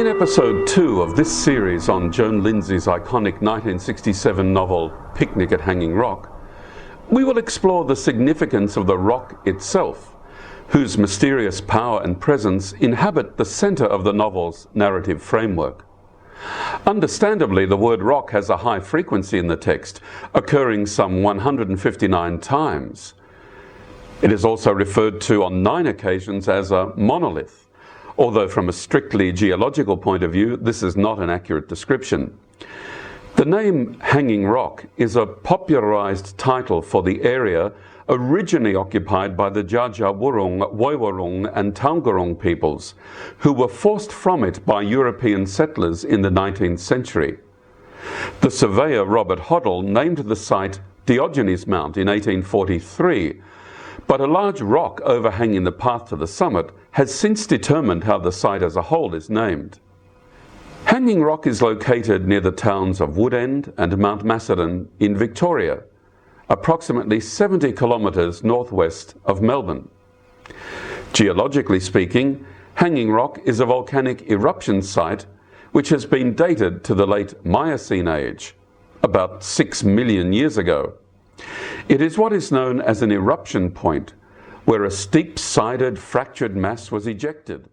In episode 2 of this series on Joan Lindsay's iconic 1967 novel Picnic at Hanging Rock, we will explore the significance of the rock itself, whose mysterious power and presence inhabit the center of the novel's narrative framework. Understandably, the word rock has a high frequency in the text, occurring some 159 times. It is also referred to on 9 occasions as a monolith, although from a strictly geological point of view, this is not an accurate description. The name Hanging Rock is a popularized title for the area originally occupied by the Dja Wurrung, Woiwurrung and Taungurung peoples, who were forced from it by European settlers in the 19th century. The surveyor Robert Hoddle named the site Diogenes Mount in 1843, but a large rock overhanging the path to the summit has since determined how the site as a whole is named. Hanging Rock is located near the towns of Woodend and Mount Macedon in Victoria, approximately 70 kilometres northwest of Melbourne. Geologically speaking, Hanging Rock is a volcanic eruption site which has been dated to the late Miocene age, about 6 million years ago. It is what is known as an eruption point, where a steep-sided fractured mass was ejected.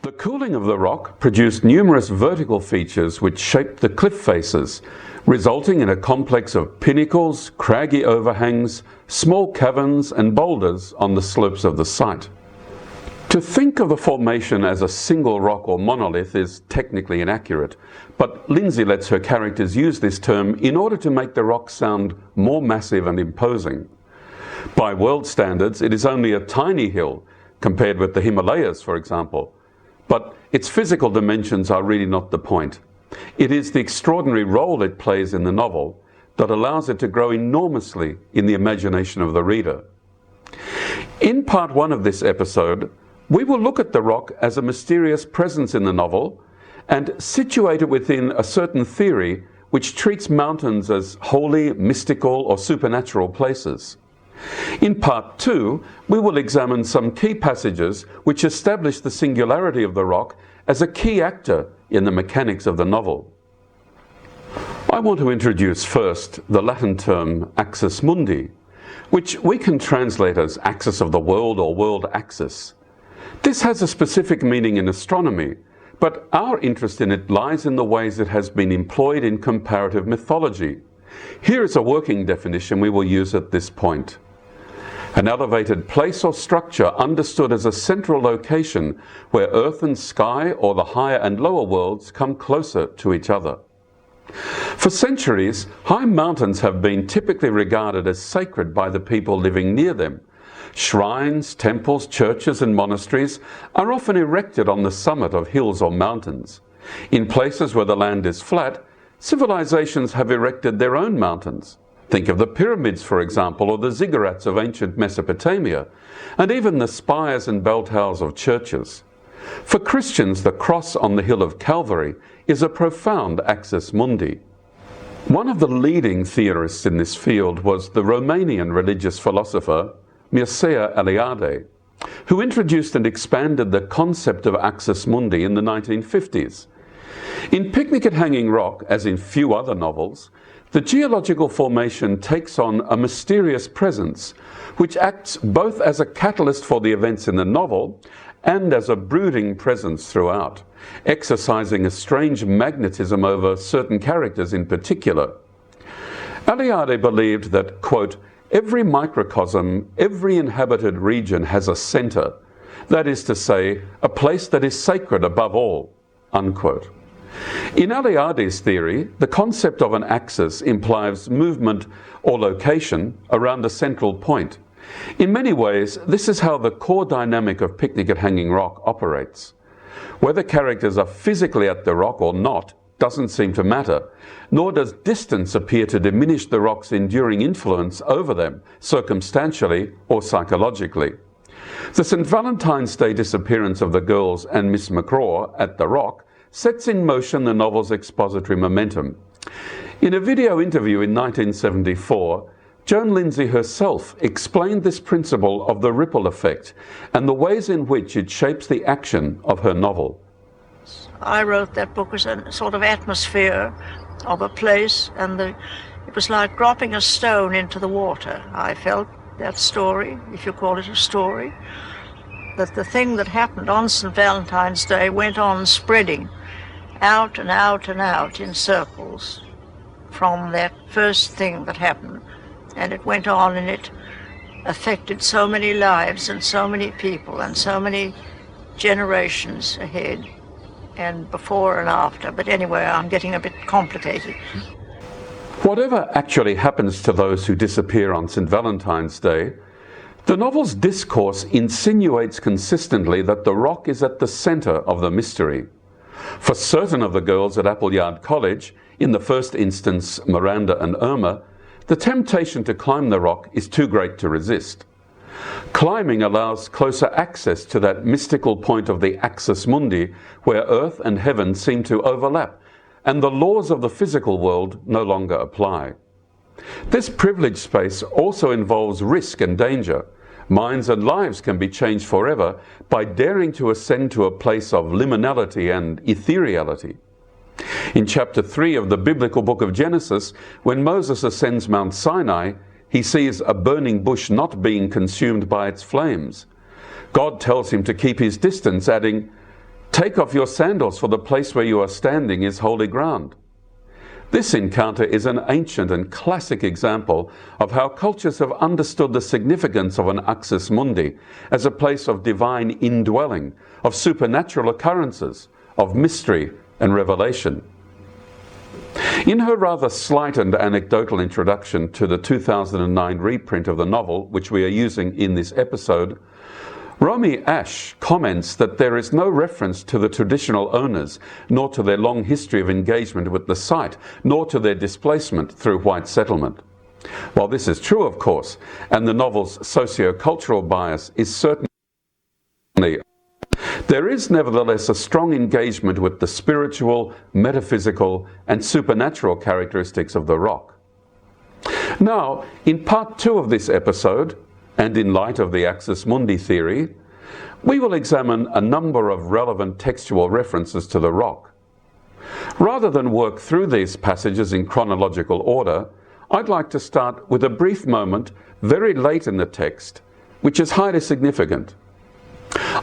The cooling of the rock produced numerous vertical features which shaped the cliff faces, resulting in a complex of pinnacles, craggy overhangs, small caverns and boulders on the slopes of the site. To think of the formation as a single rock or monolith is technically inaccurate, but Lindsay lets her characters use this term in order to make the rock sound more massive and imposing. By world standards, it is only a tiny hill compared with the Himalayas, for example, but its physical dimensions are really not the point. It is the extraordinary role it plays in the novel that allows it to grow enormously in the imagination of the reader. In part 1 of this episode, we will look at the rock as a mysterious presence in the novel and situate it within a certain theory which treats mountains as holy, mystical, or supernatural places. In part 2, we will examine some key passages which establish the singularity of the rock as a key actor in the mechanics of the novel. I want to introduce first the Latin term axis mundi, which we can translate as axis of the world or world axis. This has a specific meaning in astronomy, but our interest in it lies in the ways it has been employed in comparative mythology. Here is a working definition we will use at this point. An elevated place or structure understood as a central location where earth and sky or the higher and lower worlds come closer to each other. For centuries, high mountains have been typically regarded as sacred by the people living near them. Shrines, temples, churches and monasteries are often erected on the summit of hills or mountains. In places where the land is flat, civilizations have erected their own mountains. Think of the pyramids, for example, or the ziggurats of ancient Mesopotamia, and even the spires and bell towers of churches. For Christians, the cross on the hill of Calvary is a profound axis mundi. One of the leading theorists in this field was the Romanian religious philosopher Mircea Eliade, who introduced and expanded the concept of axis mundi in the 1950s. In Picnic at Hanging Rock, as in few other novels, the geological formation takes on a mysterious presence, which acts both as a catalyst for the events in the novel and as a brooding presence throughout, exercising a strange magnetism over certain characters in particular. Eliade believed that, quote, every microcosm, every inhabited region has a center, that is to say, a place that is sacred above all, unquote. In Eliade's theory, the concept of an axis implies movement or location around a central point. In many ways, this is how the core dynamic of Picnic at Hanging Rock operates. Whether characters are physically at the rock or not doesn't seem to matter, nor does distance appear to diminish the rock's enduring influence over them, circumstantially or psychologically. The St. Valentine's Day disappearance of the girls and Miss McCraw at the rock sets in motion the novel's expository momentum. In a video interview in 1974, Joan Lindsay herself explained this principle of the ripple effect and the ways in which it shapes the action of her novel. I wrote that book as a sort of atmosphere of a place, and it was like dropping a stone into the water. I felt that story, if you call it a story, that the thing that happened on St. Valentine's Day went on spreading out and out and out in circles from that first thing that happened. And it went on, and it affected so many lives and so many people and so many generations ahead and before and after. But anyway, I'm getting a bit complicated. Whatever actually happens to those who disappear on St. Valentine's Day, the novel's discourse insinuates consistently that the rock is at the center of the mystery. For certain of the girls at Appleyard College, in the first instance Miranda and Irma, the temptation to climb the rock is too great to resist. Climbing allows closer access to that mystical point of the axis mundi where earth and heaven seem to overlap, and the laws of the physical world no longer apply. This privileged space also involves risk and danger. Minds and lives can be changed forever by daring to ascend to a place of liminality and ethereality. In chapter 3 of the biblical book of Genesis, when Moses ascends Mount Sinai, he sees a burning bush not being consumed by its flames. God tells him to keep his distance, adding, "Take off your sandals, for the place where you are standing is holy ground." This encounter is an ancient and classic example of how cultures have understood the significance of an axis mundi as a place of divine indwelling, of supernatural occurrences, of mystery and revelation. In her rather slight and anecdotal introduction to the 2009 reprint of the novel, which we are using in this episode, Romy Ash comments that there is no reference to the traditional owners, nor to their long history of engagement with the site, nor to their displacement through white settlement. While this is true, of course, and the novel's socio-cultural bias is certainly, there is nevertheless a strong engagement with the spiritual, metaphysical, and supernatural characteristics of the rock. Now, in part 2 of this episode, and in light of the axis mundi theory, we will examine a number of relevant textual references to the rock. Rather than work through these passages in chronological order, I'd like to start with a brief moment very late in the text, which is highly significant.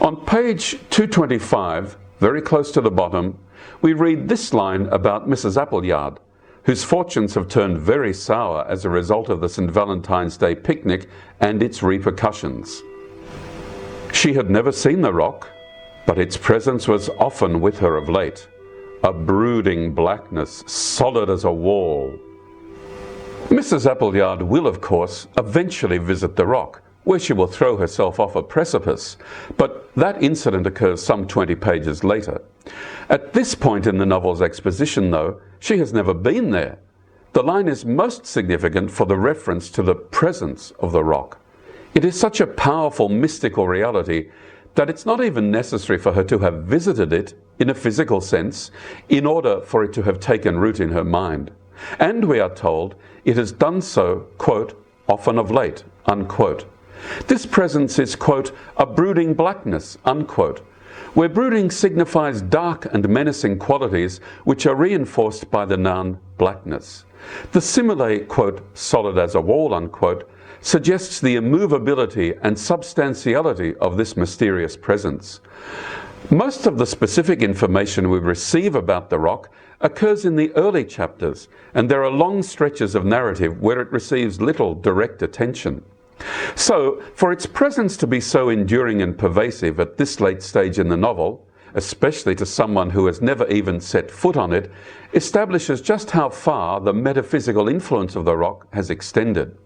On page 225, very close to the bottom, we read this line about Mrs. Appleyard, whose fortunes have turned very sour as a result of the St. Valentine's Day picnic and its repercussions. She had never seen the rock, but its presence was often with her of late, a brooding blackness, solid as a wall. Mrs. Appleyard will, of course, eventually visit the rock, where she will throw herself off a precipice, but that incident occurs some 20 pages later. At this point in the novel's exposition, though, she has never been there. The line is most significant for the reference to the presence of the rock. It is such a powerful mystical reality that it's not even necessary for her to have visited it in a physical sense in order for it to have taken root in her mind. And we are told it has done so, quote, often of late, unquote. This presence is, quote, a brooding blackness, unquote, where brooding signifies dark and menacing qualities which are reinforced by the noun blackness. The simile, quote, solid as a wall, unquote, suggests the immovability and substantiality of this mysterious presence. Most of the specific information we receive about the rock occurs in the early chapters, and there are long stretches of narrative where it receives little direct attention. So, for its presence to be so enduring and pervasive at this late stage in the novel, especially to someone who has never even set foot on it, establishes just how far the metaphysical influence of the rock has extended.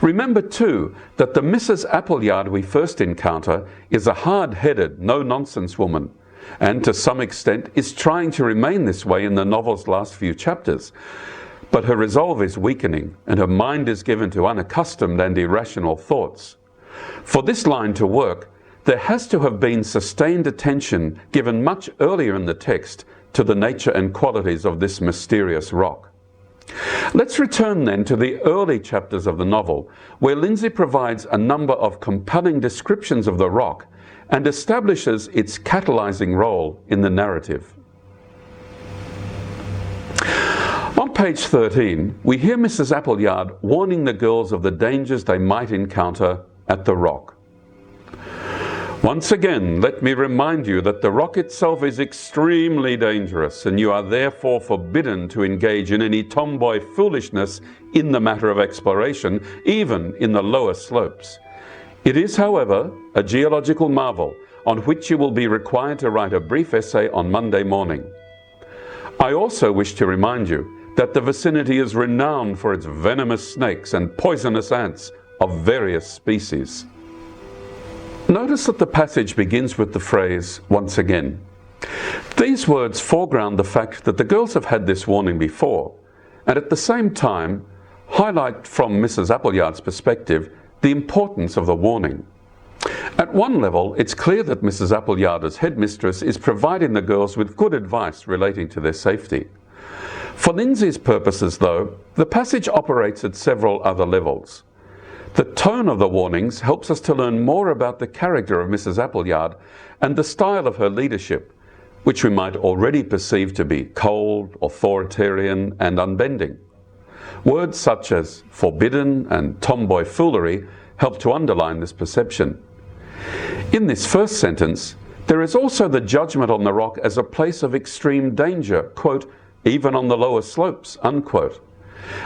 Remember too that the Mrs. Appleyard we first encounter is a hard-headed, no-nonsense woman, and to some extent is trying to remain this way in the novel's last few chapters. But her resolve is weakening, and her mind is given to unaccustomed and irrational thoughts. For this line to work, there has to have been sustained attention given much earlier in the text to the nature and qualities of this mysterious rock. Let's return then to the early chapters of the novel, where Lindsay provides a number of compelling descriptions of the rock and establishes its catalyzing role in the narrative. On page 13, we hear Mrs. Appleyard warning the girls of the dangers they might encounter at the rock. Once again, let me remind you that the rock itself is extremely dangerous, and you are therefore forbidden to engage in any tomboy foolishness in the matter of exploration, even in the lower slopes. It is, however, a geological marvel on which you will be required to write a brief essay on Monday morning. I also wish to remind you that the vicinity is renowned for its venomous snakes and poisonous ants of various species. Notice that the passage begins with the phrase, "once again." These words foreground the fact that the girls have had this warning before, and at the same time highlight from Mrs. Appleyard's perspective the importance of the warning. At one level, it's clear that Mrs. Appleyard as headmistress is providing the girls with good advice relating to their safety. For Lindsay's purposes, though, the passage operates at several other levels. The tone of the warnings helps us to learn more about the character of Mrs. Appleyard and the style of her leadership, which we might already perceive to be cold, authoritarian, and unbending. Words such as forbidden and tomboy foolery help to underline this perception. In this first sentence, there is also the judgment on the rock as a place of extreme danger, quote, "even on the lower slopes," unquote.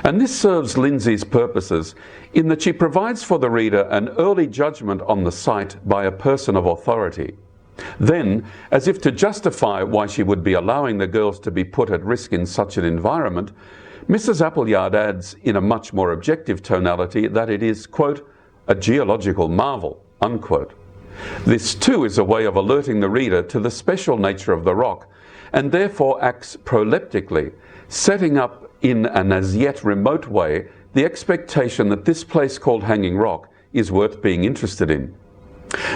And this serves Lindsay's purposes in that she provides for the reader an early judgment on the site by a person of authority. Then, as if to justify why she would be allowing the girls to be put at risk in such an environment, Mrs. Appleyard adds in a much more objective tonality that it is, quote, "a geological marvel," unquote. This too is a way of alerting the reader to the special nature of the rock, and therefore acts proleptically, setting up in an as yet remote way the expectation that this place called Hanging Rock is worth being interested in.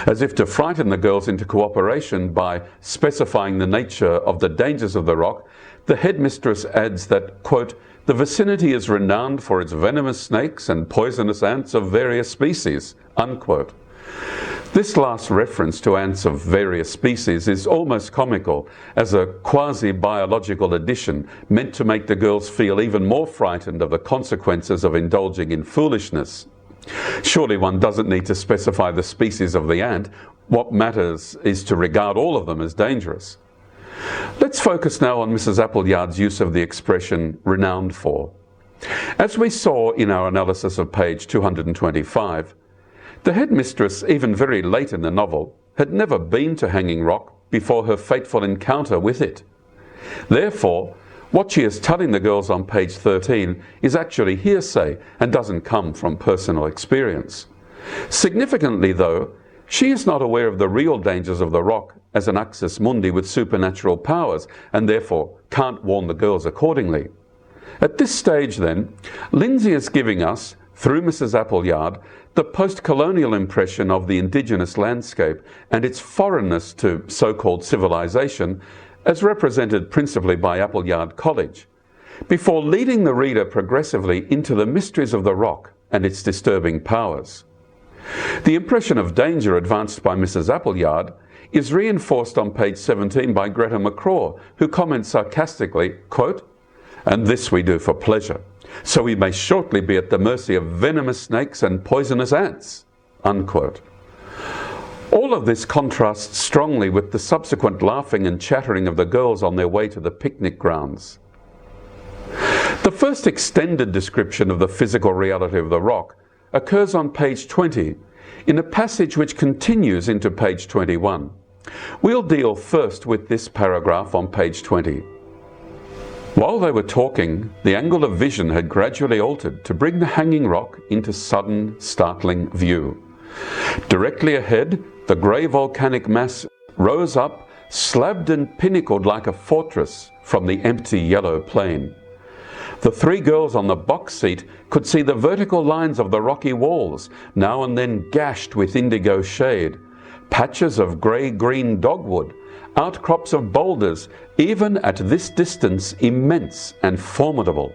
As if to frighten the girls into cooperation by specifying the nature of the dangers of the rock, the headmistress adds that, quote, "the vicinity is renowned for its venomous snakes and poisonous ants of various species," unquote. This last reference to ants of various species is almost comical, as a quasi-biological addition meant to make the girls feel even more frightened of the consequences of indulging in foolishness. Surely one doesn't need to specify the species of the ant. What matters is to regard all of them as dangerous. Let's focus now on Mrs. Appleyard's use of the expression "renowned for." As we saw in our analysis of page 225, the headmistress, even very late in the novel, had never been to Hanging Rock before her fateful encounter with it. Therefore, what she is telling the girls on page 13 is actually hearsay and doesn't come from personal experience. Significantly, though, she is not aware of the real dangers of the rock as an axis mundi with supernatural powers, and therefore can't warn the girls accordingly. At this stage, then, Lindsay is giving us, through Mrs. Appleyard, the post-colonial impression of the indigenous landscape and its foreignness to so-called civilization, as represented principally by Appleyard College, before leading the reader progressively into the mysteries of the rock and its disturbing powers. The impression of danger advanced by Mrs. Appleyard is reinforced on page 17 by Greta McCraw, who comments sarcastically, quote, "and this we do for pleasure, so we may shortly be at the mercy of venomous snakes and poisonous ants," unquote. All of this contrasts strongly with the subsequent laughing and chattering of the girls on their way to the picnic grounds. The first extended description of the physical reality of the rock occurs on page 20, in a passage which continues into page 21. We'll deal first with this paragraph on page 20. While they were talking, the angle of vision had gradually altered to bring the Hanging Rock into sudden, startling view. Directly ahead, the grey volcanic mass rose up, slabbed and pinnacled like a fortress from the empty yellow plain. The three girls on the box seat could see the vertical lines of the rocky walls, now and then gashed with indigo shade, patches of grey-green dogwood, outcrops of boulders, even at this distance immense and formidable.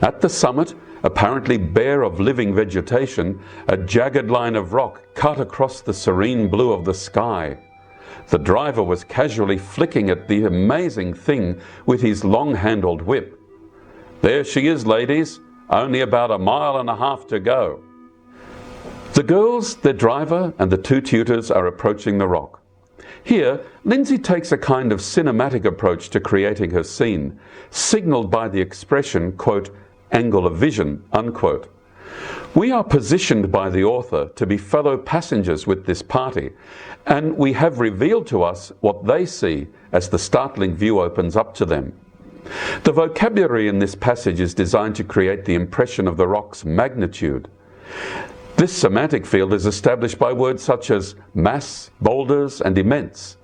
At the summit, apparently bare of living vegetation, a jagged line of rock cut across the serene blue of the sky. The driver was casually flicking at the amazing thing with his long-handled whip. "There she is, ladies, only about 1.5 miles to go." The girls, their driver, and the 2 tutors are approaching the rock. Here, Lindsay takes a kind of cinematic approach to creating her scene, signalled by the expression, quote, "angle of vision," unquote. We are positioned by the author to be fellow passengers with this party, and we have revealed to us what they see as the startling view opens up to them. The vocabulary in this passage is designed to create the impression of the rock's magnitude. This semantic field is established by words such as mass, boulders, and immense.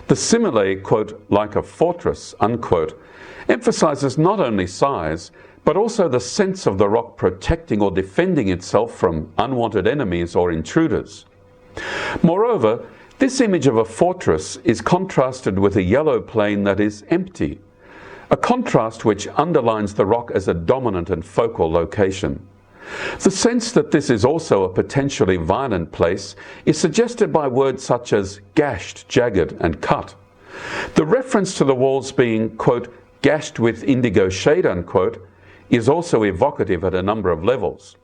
The simile, quote, "like a fortress," unquote, emphasizes not only size, but also the sense of the rock protecting or defending itself from unwanted enemies or intruders. Moreover, this image of a fortress is contrasted with a yellow plain that is empty, a contrast which underlines the rock as a dominant and focal location. The sense that this is also a potentially violent place is suggested by words such as gashed, jagged, and cut. The reference to the walls being, quote, "gashed with indigo shade," unquote, is also evocative at a number of levels.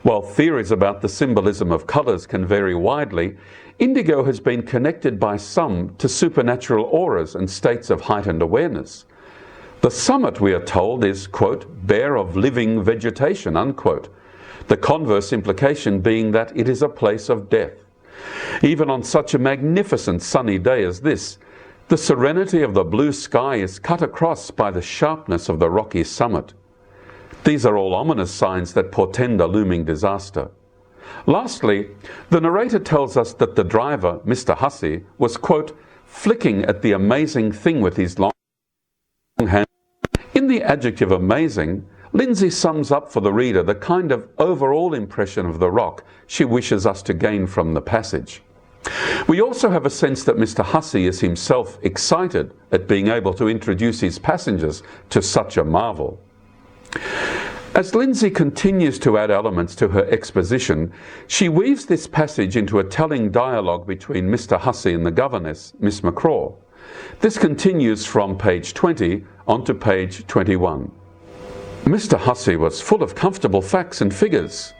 While theories about the symbolism of colours can vary widely, indigo has been connected by some to supernatural auras and states of heightened awareness. The summit, we are told, is, quote, "bare of living vegetation," unquote, the converse implication being that it is a place of death. Even on such a magnificent sunny day as this, the serenity of the blue sky is cut across by the sharpness of the rocky summit. These are all ominous signs that portend a looming disaster. Lastly, the narrator tells us that the driver, Mr. Hussey, was, quote, "flicking at the amazing thing with his long hand." In the adjective amazing, Lindsay sums up for the reader the kind of overall impression of the rock she wishes us to gain from the passage. We also have a sense that Mr. Hussey is himself excited at being able to introduce his passengers to such a marvel. As Lindsay continues to add elements to her exposition, she weaves this passage into a telling dialogue between Mr. Hussey and the governess, Miss McCraw. This continues from page 20 onto page 21. Mr. Hussey was full of comfortable facts and figures.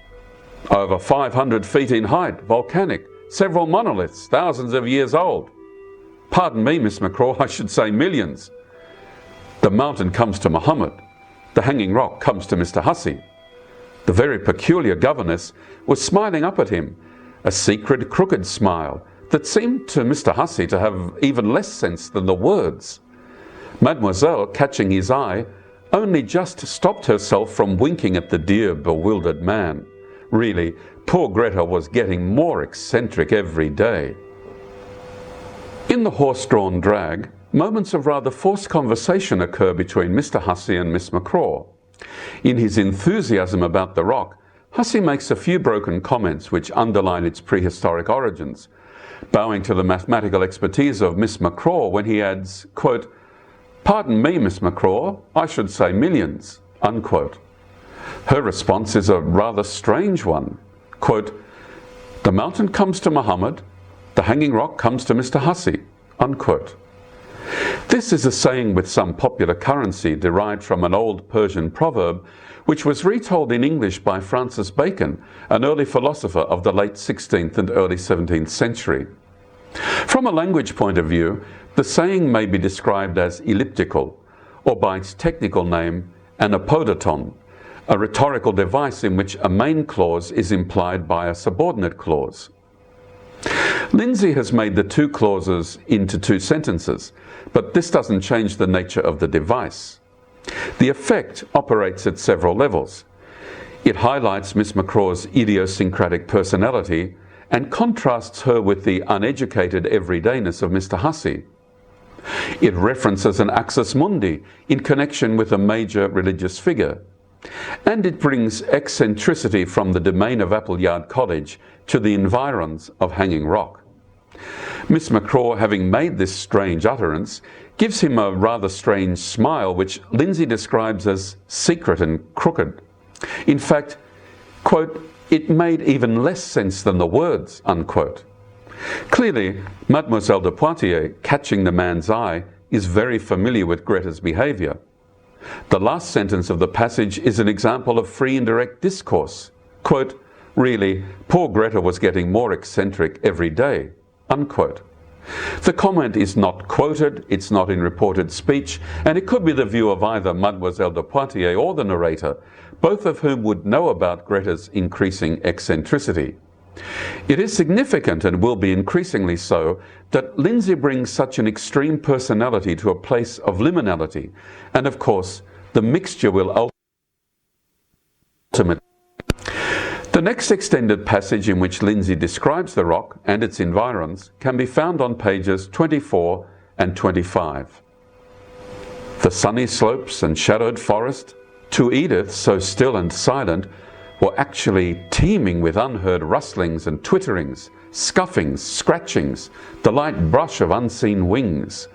Over 500 feet in height, volcanic, several monoliths, thousands of years old. Pardon me, Miss McCraw, I should say millions. The mountain comes to Muhammad. The hanging rock comes to Mr. Hussey. The very peculiar governess was smiling up at him, a secret crooked smile that seemed to Mr. Hussey to have even less sense than the words. Mademoiselle, catching his eye, only just stopped herself from winking at the dear bewildered man. Really, poor Greta was getting more eccentric every day. In the horse-drawn drag, moments of rather forced conversation occur between Mr. Hussey and Miss McCraw. In his enthusiasm about the rock, Hussey makes a few broken comments which underline its prehistoric origins, bowing to the mathematical expertise of Miss McCraw when he adds, quote, "Pardon me, Miss McCraw, I should say millions," unquote. Her response is a rather strange one. Quote, "The mountain comes to Muhammad, the hanging rock comes to Mr. Hussey," unquote. This is a saying with some popular currency derived from an old Persian proverb, which was retold in English by Francis Bacon, an early philosopher of the late 16th and early 17th century. From a language point of view, the saying may be described as elliptical, or by its technical name, an apodoton, a rhetorical device in which a main clause is implied by a subordinate clause. Lindsay has made the two clauses into two sentences, but this doesn't change the nature of the device. The effect operates at several levels. It highlights Miss McCraw's idiosyncratic personality and contrasts her with the uneducated everydayness of Mr. Hussey. It references an axis mundi in connection with a major religious figure. And it brings eccentricity from the domain of Appleyard College to the environs of Hanging Rock. Miss McCraw, having made this strange utterance, gives him a rather strange smile which Lindsay describes as secret and crooked. In fact, quote, it made even less sense than the words, unquote. Clearly, Mademoiselle de Poitiers, catching the man's eye, is very familiar with Greta's behaviour. The last sentence of the passage is an example of free and direct discourse. Quote, really, poor Greta was getting more eccentric every day, unquote. The comment is not quoted, it's not in reported speech, and it could be the view of either Mademoiselle de Poitiers or the narrator, both of whom would know about Greta's increasing eccentricity. It is significant, and will be increasingly so, that Lindsay brings such an extreme personality to a place of liminality, and of course, the mixture will ultimately. The next extended passage in which Lindsay describes the rock and its environs can be found on pages 24 and 25. The sunny slopes and shadowed forest, to Edith so still and silent, were actually teeming with unheard rustlings and twitterings, scuffings, scratchings, the light brush of unseen wings.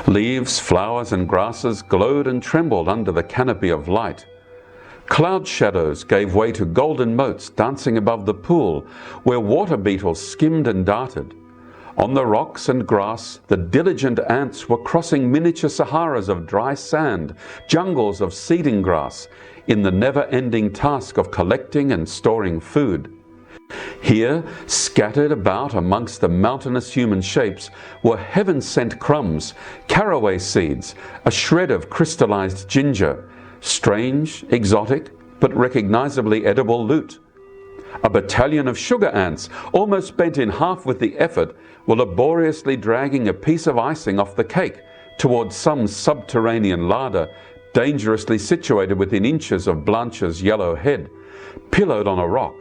Leaves, flowers and grasses glowed and trembled under the canopy of light. Cloud shadows gave way to golden motes dancing above the pool, where water beetles skimmed and darted. On the rocks and grass, the diligent ants were crossing miniature Saharas of dry sand, jungles of seeding grass, in the never-ending task of collecting and storing food. Here, scattered about amongst the mountainous human shapes, were heaven-sent crumbs, caraway seeds, a shred of crystallized ginger, strange, exotic, but recognizably edible loot. A battalion of sugar ants, almost bent in half with the effort, were laboriously dragging a piece of icing off the cake towards some subterranean larder, dangerously situated within inches of Blanche's yellow head, pillowed on a rock.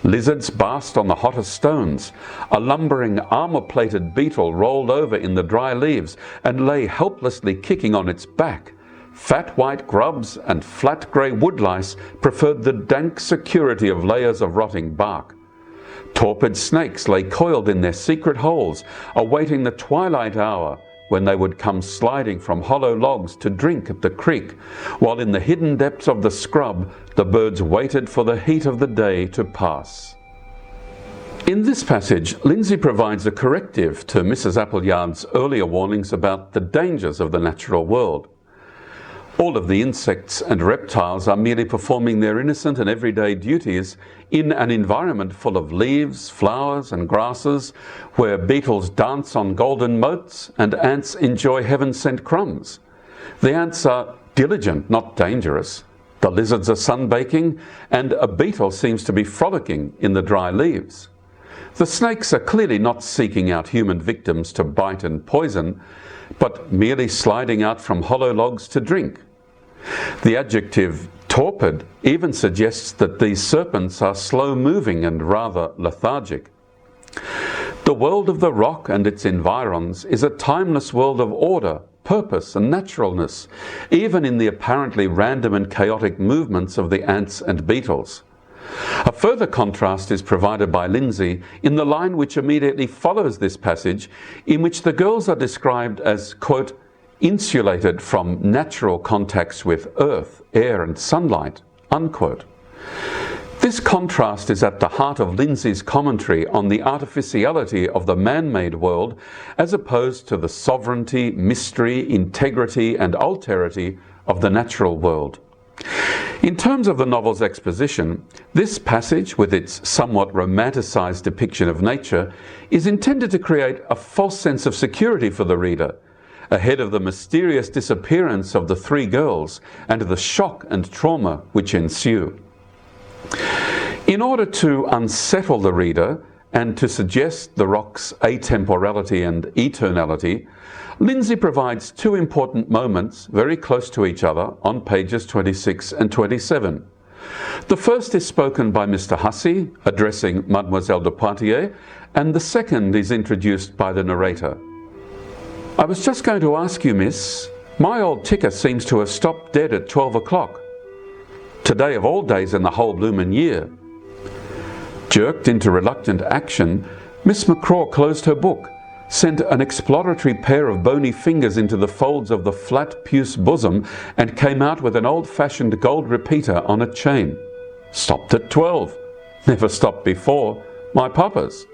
Lizards basked on the hottest stones. A lumbering, armour-plated beetle rolled over in the dry leaves and lay helplessly kicking on its back. Fat white grubs and flat grey woodlice preferred the dank security of layers of rotting bark. Torpid snakes lay coiled in their secret holes, awaiting the twilight hour when they would come sliding from hollow logs to drink at the creek, while in the hidden depths of the scrub the birds waited for the heat of the day to pass. In this passage, Lindsay provides a corrective to Mrs. Appleyard's earlier warnings about the dangers of the natural world. All of the insects and reptiles are merely performing their innocent and everyday duties in an environment full of leaves, flowers and grasses, where beetles dance on golden motes and ants enjoy heaven-sent crumbs. The ants are diligent, not dangerous. The lizards are sunbaking, and a beetle seems to be frolicking in the dry leaves. The snakes are clearly not seeking out human victims to bite and poison, but merely sliding out from hollow logs to drink. The adjective torpid even suggests that these serpents are slow-moving and rather lethargic. The world of the rock and its environs is a timeless world of order, purpose and naturalness, even in the apparently random and chaotic movements of the ants and beetles. A further contrast is provided by Lindsay in the line which immediately follows this passage, in which the girls are described as, quote, insulated from natural contacts with earth, air and sunlight, unquote. This contrast is at the heart of Lindsay's commentary on the artificiality of the man-made world as opposed to the sovereignty, mystery, integrity and alterity of the natural world. In terms of the novel's exposition, this passage, with its somewhat romanticized depiction of nature, is intended to create a false sense of security for the reader, ahead of the mysterious disappearance of the three girls and the shock and trauma which ensue. In order to unsettle the reader and to suggest the rock's atemporality and eternality, Lindsay provides two important moments very close to each other on pages 26 and 27. The first is spoken by Mr. Hussey, addressing Mademoiselle de Poitiers, and the second is introduced by the narrator. I was just going to ask you, miss, my old ticker seems to have stopped dead at 12 o'clock. Today of all days in the whole bloomin' year. Jerked into reluctant action, Miss McCraw closed her book, sent an exploratory pair of bony fingers into the folds of the flat puce bosom and came out with an old-fashioned gold repeater on a chain. Stopped at 12. Never stopped before. My papa's.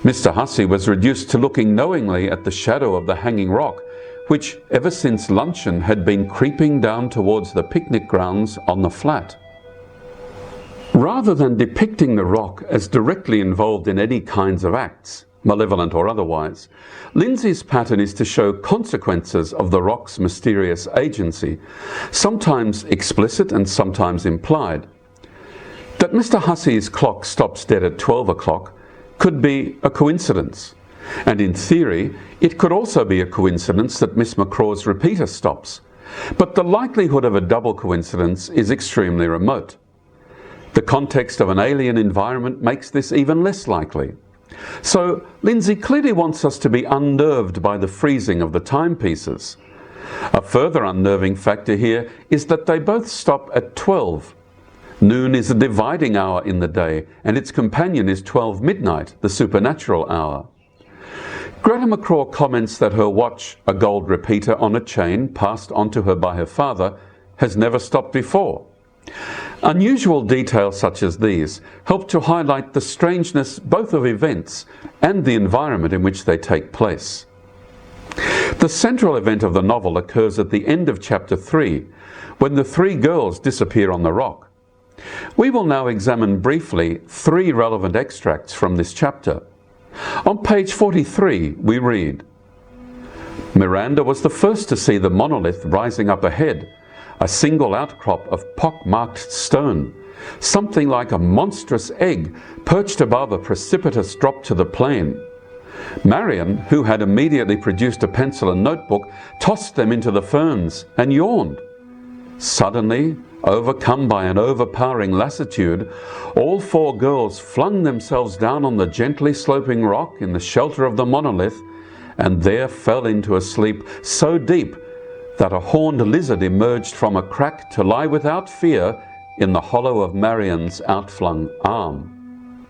Mr. Hussey was reduced to looking knowingly at the shadow of the hanging rock, which ever since luncheon had been creeping down towards the picnic grounds on the flat. Rather than depicting the rock as directly involved in any kinds of acts, malevolent or otherwise, Lindsay's pattern is to show consequences of the rock's mysterious agency, sometimes explicit and sometimes implied. That Mr. Hussey's clock stops dead at 12 o'clock could be a coincidence, and in theory it could also be a coincidence that Miss McCraw's repeater stops, but the likelihood of a double coincidence is extremely remote. The context of an alien environment makes this even less likely. So Lindsay clearly wants us to be unnerved by the freezing of the timepieces. A further unnerving factor here is that they both stop at 12. Noon is a dividing hour in the day, and its companion is 12 midnight, the supernatural hour. Greta McCraw comments that her watch, a gold repeater on a chain passed on to her by her father, has never stopped before. Unusual details such as these help to highlight the strangeness both of events and the environment in which they take place. The central event of the novel occurs at the end of chapter 3, when the three girls disappear on the rock. We will now examine briefly 3 relevant extracts from this chapter. On page 43 we read, Miranda was the first to see the monolith rising up ahead, a single outcrop of pock-marked stone, something like a monstrous egg perched above a precipitous drop to the plain. Marion, who had immediately produced a pencil and notebook, tossed them into the ferns and yawned. Suddenly, overcome by an overpowering lassitude, all 4 girls flung themselves down on the gently sloping rock in the shelter of the monolith, and there fell into a sleep so deep that a horned lizard emerged from a crack to lie without fear in the hollow of Marion's outflung arm.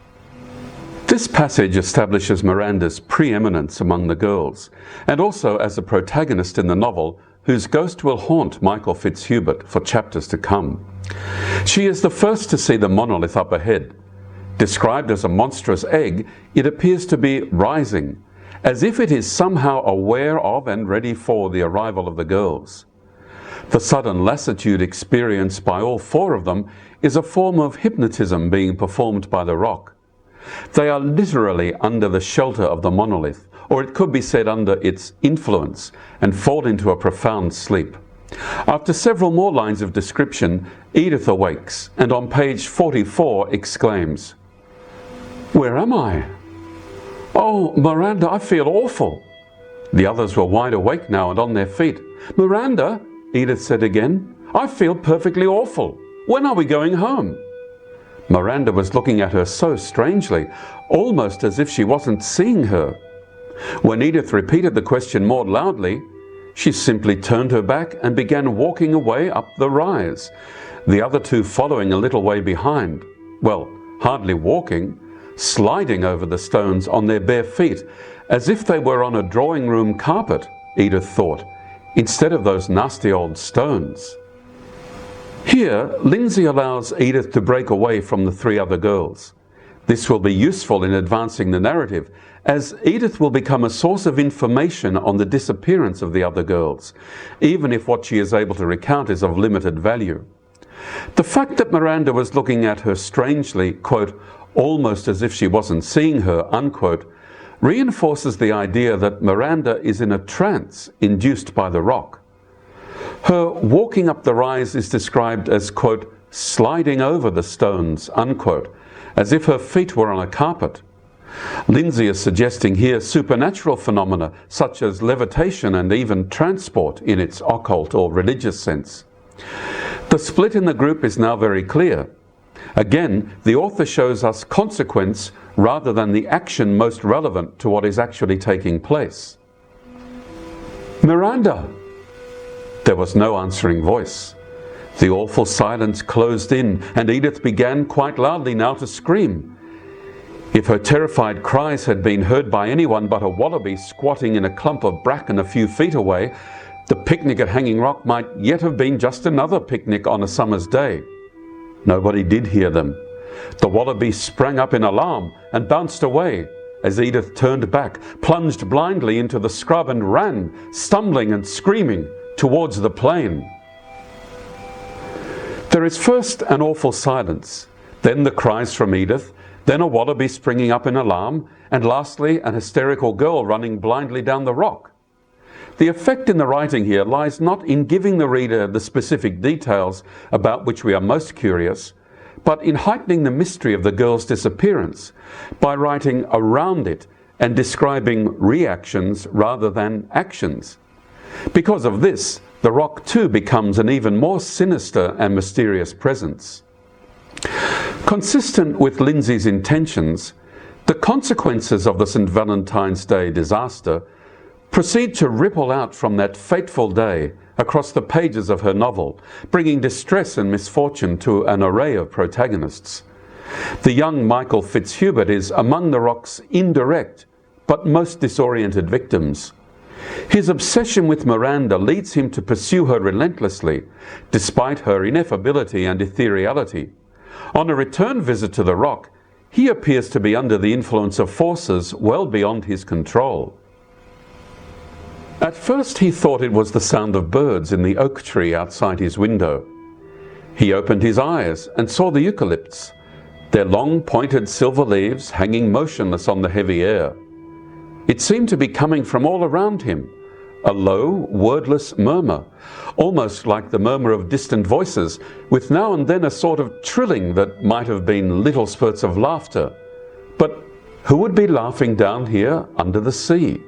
This passage establishes Miranda's preeminence among the girls, and also as a protagonist in the novel, whose ghost will haunt Michael Fitzhubert for chapters to come. She is the first to see the monolith up ahead. Described as a monstrous egg, it appears to be rising, as if it is somehow aware of and ready for the arrival of the girls. The sudden lassitude experienced by all 4 of them is a form of hypnotism being performed by the rock. They are literally under the shelter of the monolith, or it could be said under its influence, and fall into a profound sleep. After several more lines of description, Edith awakes and on page 44 exclaims, "Where am I? Oh, Miranda, I feel awful." The others were wide awake now and on their feet. "Miranda," Edith said again, "I feel perfectly awful. When are we going home?" Miranda was looking at her so strangely, almost as if she wasn't seeing her. When Edith repeated the question more loudly, she simply turned her back and began walking away up the rise, the other 2 following a little way behind. Well, hardly walking, sliding over the stones on their bare feet, as if they were on a drawing room carpet, Edith thought, instead of those nasty old stones. Here, Lindsay allows Edith to break away from the 3 other girls. This will be useful in advancing the narrative, as Edith will become a source of information on the disappearance of the other girls, even if what she is able to recount is of limited value. The fact that Miranda was looking at her strangely, quote, almost as if she wasn't seeing her, unquote, reinforces the idea that Miranda is in a trance induced by the rock. Her walking up the rise is described as, quote, sliding over the stones, unquote, as if her feet were on a carpet. Lindsay is suggesting here supernatural phenomena such as levitation and even transport in its occult or religious sense. The split in the group is now very clear. Again, the author shows us consequence rather than the action most relevant to what is actually taking place. "Miranda!" There was no answering voice. The awful silence closed in, and Edith began quite loudly now to scream. If her terrified cries had been heard by anyone but a wallaby squatting in a clump of bracken a few feet away, the picnic at Hanging Rock might yet have been just another picnic on a summer's day. Nobody did hear them. The wallaby sprang up in alarm and bounced away as Edith turned back, plunged blindly into the scrub and ran, stumbling and screaming, towards the plain. There is first an awful silence, then the cries from Edith, then a wallaby springing up in alarm, and lastly an hysterical girl running blindly down the rock. The effect in the writing here lies not in giving the reader the specific details about which we are most curious, but in heightening the mystery of the girl's disappearance by writing around it and describing reactions rather than actions. Because of this, the rock too becomes an even more sinister and mysterious presence. Consistent with Lindsay's intentions, the consequences of the St. Valentine's Day disaster proceed to ripple out from that fateful day across the pages of her novel, bringing distress and misfortune to an array of protagonists. The young Michael Fitzhubert is among the rock's indirect but most disoriented victims. His obsession with Miranda leads him to pursue her relentlessly, despite her ineffability and ethereality. On a return visit to the rock, he appears to be under the influence of forces well beyond his control. At first he thought it was the sound of birds in the oak tree outside his window. He opened his eyes and saw the eucalypts, their long pointed silver leaves hanging motionless on the heavy air. It seemed to be coming from all around him, a low, wordless murmur, almost like the murmur of distant voices, with now and then a sort of trilling that might have been little spurts of laughter. But who would be laughing down here under the sea?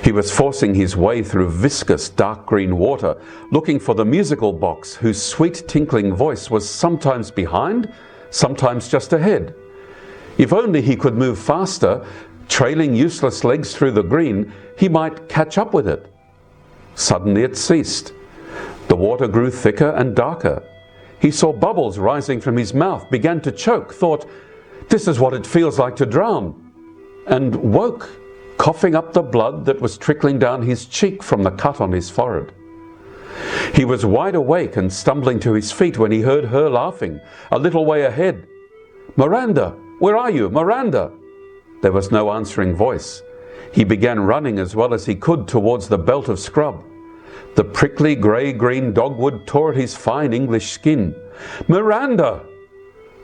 He was forcing his way through viscous dark green water, looking for the musical box whose sweet tinkling voice was sometimes behind, sometimes just ahead. If only he could move faster, trailing useless legs through the green, he might catch up with it. Suddenly it ceased. The water grew thicker and darker. He saw bubbles rising from his mouth, began to choke, thought, "This is what it feels like to drown," and woke, coughing up the blood that was trickling down his cheek from the cut on his forehead. He was wide awake and stumbling to his feet when he heard her laughing, a little way ahead. "Miranda, where are you, Miranda?" There was no answering voice. He began running as well as he could towards the belt of scrub. The prickly grey-green dogwood tore at his fine English skin. "Miranda!"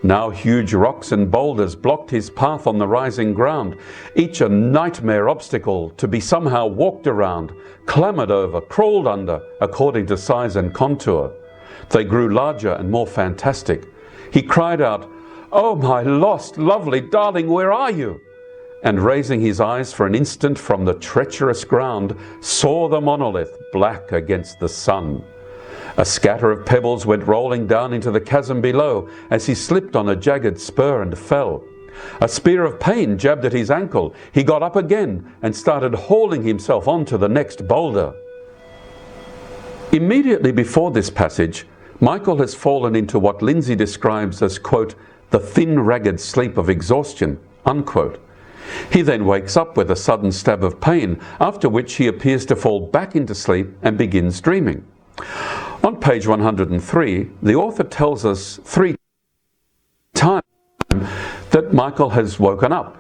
Now huge rocks and boulders blocked his path on the rising ground, each a nightmare obstacle to be somehow walked around, clambered over, crawled under, according to size and contour. They grew larger and more fantastic. He cried out, "Oh, my lost, lovely darling, where are you?" And raising his eyes for an instant from the treacherous ground, saw the monolith black against the sun. A scatter of pebbles went rolling down into the chasm below as he slipped on a jagged spur and fell. A spear of pain jabbed at his ankle. He got up again and started hauling himself onto the next boulder. Immediately before this passage, Michael has fallen into what Lindsay describes as, quote, "the thin, ragged sleep of exhaustion," unquote. He then wakes up with a sudden stab of pain, after which he appears to fall back into sleep and begins dreaming. On page 103, the author tells us 3 times that Michael has woken up.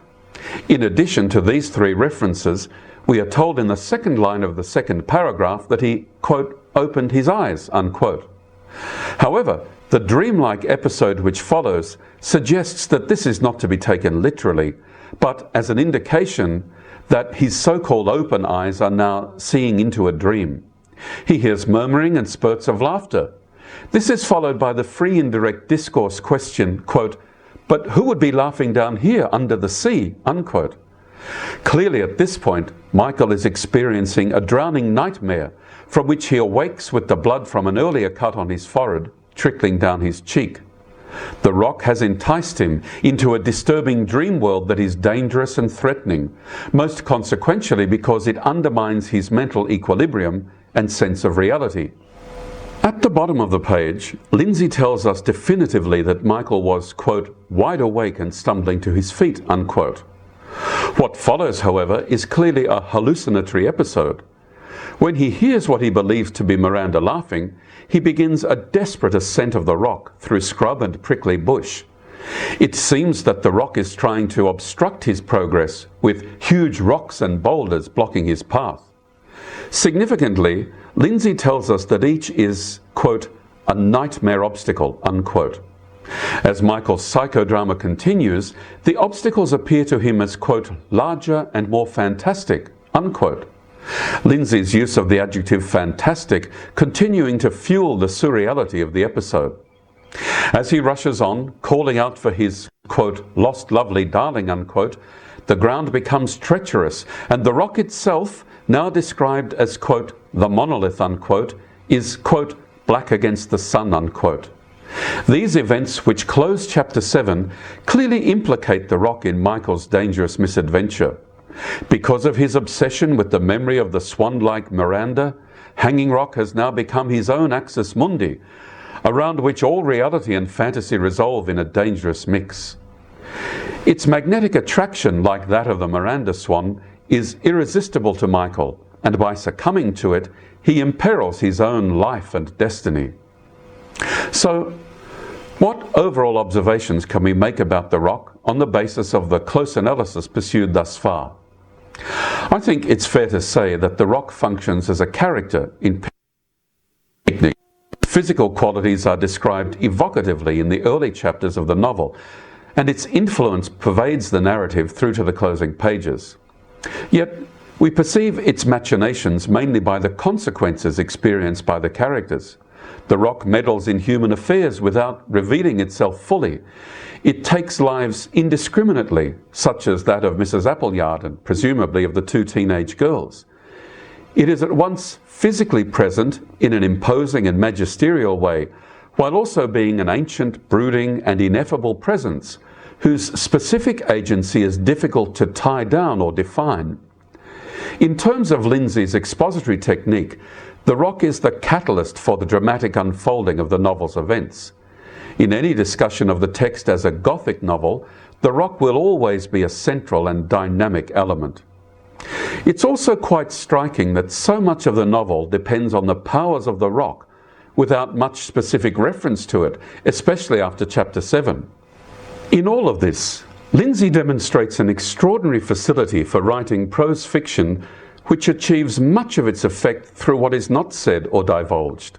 In addition to these 3 references, we are told in the second line of the second paragraph that he, quote, "opened his eyes," unquote. However, the dreamlike episode which follows suggests that this is not to be taken literally, but as an indication that his so-called open eyes are now seeing into a dream. He hears murmuring and spurts of laughter. This is followed by the free indirect discourse question, quote, "But who would be laughing down here under the sea?" unquote. Clearly at this point, Michael is experiencing a drowning nightmare from which he awakes with the blood from an earlier cut on his forehead trickling down his cheek. The rock has enticed him into a disturbing dream world that is dangerous and threatening, most consequentially because it undermines his mental equilibrium and sense of reality. At the bottom of the page, Lindsay tells us definitively that Michael was, quote, wide awake and stumbling to his feet, unquote. What follows, however, is clearly a hallucinatory episode. When he hears what he believes to be Miranda laughing, he begins a desperate ascent of the rock through scrub and prickly bush. It seems that the rock is trying to obstruct his progress, with huge rocks and boulders blocking his path. Significantly, Lindsay tells us that each is, quote, a nightmare obstacle, unquote. As Michael's psychodrama continues, the obstacles appear to him as, quote, larger and more fantastic, unquote. Lindsay's use of the adjective fantastic continuing to fuel the surreality of the episode. As he rushes on, calling out for his, quote, lost lovely darling, unquote, the ground becomes treacherous, and the rock itself, now described as, quote, the monolith, unquote, is, quote, black against the sun, unquote. These events, which close chapter 7, clearly implicate the rock in Michael's dangerous misadventure. Because of his obsession with the memory of the swan-like Miranda, Hanging Rock has now become his own axis mundi, around which all reality and fantasy resolve in a dangerous mix. Its magnetic attraction, like that of the Miranda swan, is irresistible to Michael, and by succumbing to it, he imperils his own life and destiny. So, what overall observations can we make about the rock on the basis of the close analysis pursued thus far? I think it's fair to say that the rock functions as a character in Picnic. Physical qualities are described evocatively in the early chapters of the novel, and its influence pervades the narrative through to the closing pages. Yet, we perceive its machinations mainly by the consequences experienced by the characters. The rock meddles in human affairs without revealing itself fully. It takes lives indiscriminately, such as that of Mrs. Appleyard and presumably of the two teenage girls. It is at once physically present in an imposing and magisterial way, while also being an ancient, brooding, and ineffable presence, whose specific agency is difficult to tie down or define. In terms of Lindsay's expository technique, the rock is the catalyst for the dramatic unfolding of the novel's events. In any discussion of the text as a Gothic novel, the rock will always be a central and dynamic element. It's also quite striking that so much of the novel depends on the powers of the rock, without much specific reference to it, especially after chapter 7. In all of this, Lindsay demonstrates an extraordinary facility for writing prose fiction which achieves much of its effect through what is not said or divulged.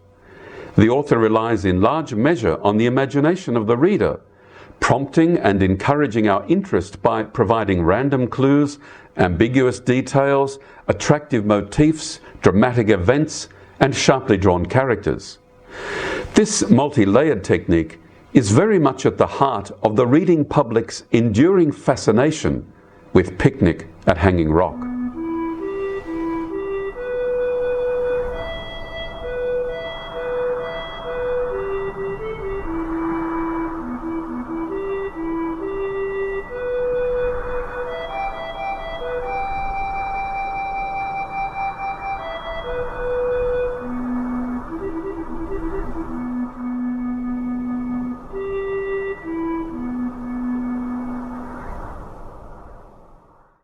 The author relies in large measure on the imagination of the reader, prompting and encouraging our interest by providing random clues, ambiguous details, attractive motifs, dramatic events, and sharply drawn characters. This multi-layered technique is very much at the heart of the reading public's enduring fascination with Picnic at Hanging Rock.